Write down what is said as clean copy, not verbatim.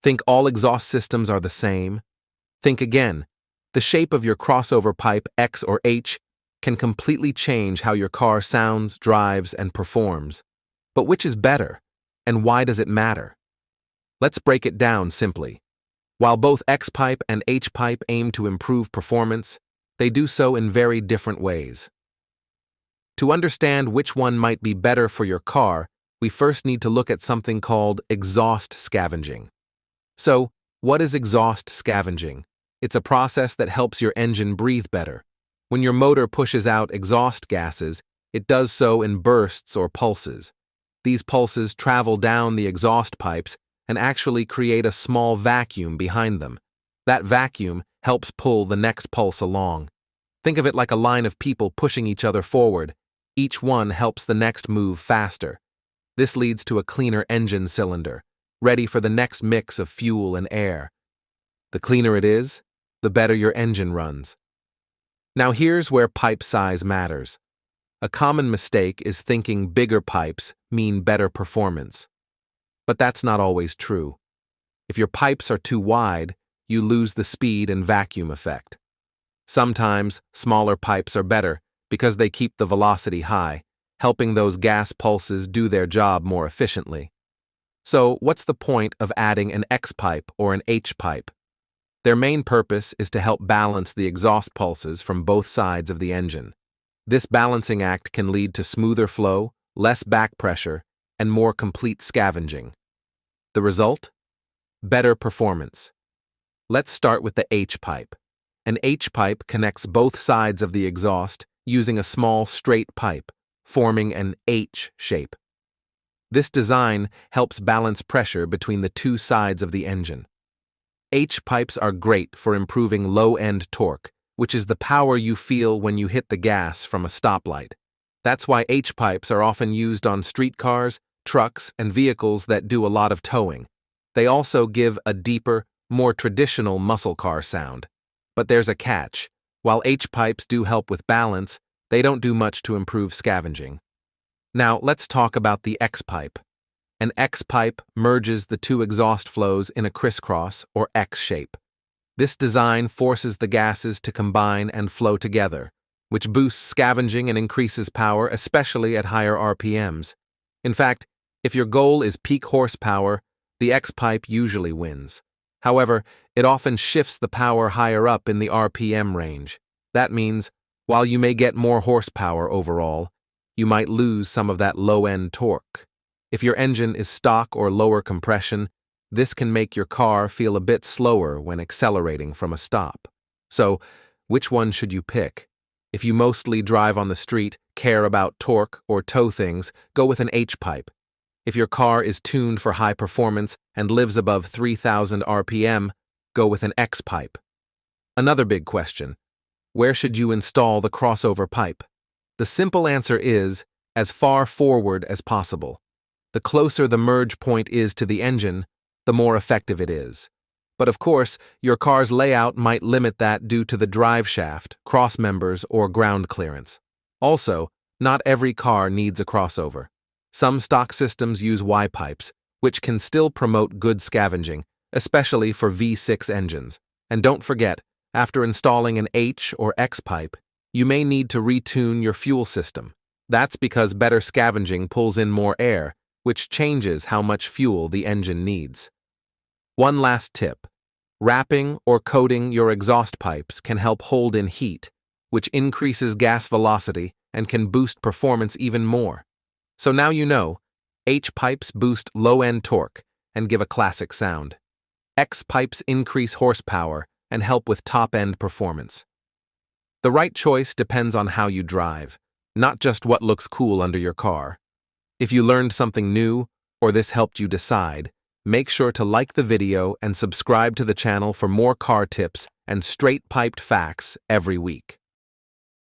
Think all exhaust systems are the same? Think again. The shape of your crossover pipe, X or H, can completely change how your car sounds, drives, and performs. But which is better, and why does it matter? Let's break it down simply. While both X-pipe and H-pipe aim to improve performance, they do so in very different ways. To understand which one might be better for your car, we first need to look at something called exhaust scavenging. So, what is exhaust scavenging? It's a process that helps your engine breathe better. When your motor pushes out exhaust gases, it does so in bursts or pulses. These pulses travel down the exhaust pipes and actually create a small vacuum behind them. That vacuum helps pull the next pulse along. Think of it like a line of people pushing each other forward. Each one helps the next move faster. This leads to a cleaner engine cylinder, ready for the next mix of fuel and air. The cleaner it is, the better your engine runs. Now here's where pipe size matters. A common mistake is thinking bigger pipes mean better performance. But that's not always true. If your pipes are too wide, you lose the speed and vacuum effect. Sometimes smaller pipes are better because they keep the velocity high, helping those gas pulses do their job more efficiently. So what's the point of adding an X-pipe or an H-pipe? Their main purpose is to help balance the exhaust pulses from both sides of the engine. This balancing act can lead to smoother flow, less back pressure, and more complete scavenging. The result? Better performance. Let's start with the H-pipe. An H-pipe connects both sides of the exhaust using a small straight pipe, forming an H shape. This design helps balance pressure between the two sides of the engine. H-pipes are great for improving low-end torque, which is the power you feel when you hit the gas from a stoplight. That's why H-pipes are often used on streetcars, trucks, and vehicles that do a lot of towing. They also give a deeper, more traditional muscle car sound. But there's a catch. While H-pipes do help with balance, they don't do much to improve scavenging. Now let's talk about the X-pipe. An X-pipe merges the two exhaust flows in a crisscross or X shape. This design forces the gases to combine and flow together, which boosts scavenging and increases power, especially at higher RPMs. In fact, if your goal is peak horsepower, the X-pipe usually wins. However, it often shifts the power higher up in the RPM range. That means, while you may get more horsepower overall, you might lose some of that low-end torque. If your engine is stock or lower compression, this can make your car feel a bit slower when accelerating from a stop. So, which one should you pick? If you mostly drive on the street, care about torque, or tow things, go with an H-pipe. If your car is tuned for high performance and lives above 3,000 RPM, go with an X-pipe. Another big question: where should you install the crossover pipe? The simple answer is, as far forward as possible. The closer the merge point is to the engine, the more effective it is. But of course, your car's layout might limit that due to the drive shaft, cross members, or ground clearance. Also, not every car needs a crossover. Some stock systems use Y-pipes, which can still promote good scavenging, especially for V6 engines. And don't forget, after installing an H or X-pipe, you may need to retune your fuel system. That's because better scavenging pulls in more air, which changes how much fuel the engine needs. One last tip: wrapping or coating your exhaust pipes can help hold in heat, which increases gas velocity and can boost performance even more. So now you know, H-pipes boost low-end torque and give a classic sound. X-pipes increase horsepower and help with top-end performance. The right choice depends on how you drive, not just what looks cool under your car. If you learned something new, or this helped you decide, make sure to like the video and subscribe to the channel for more car tips and straight-piped facts every week.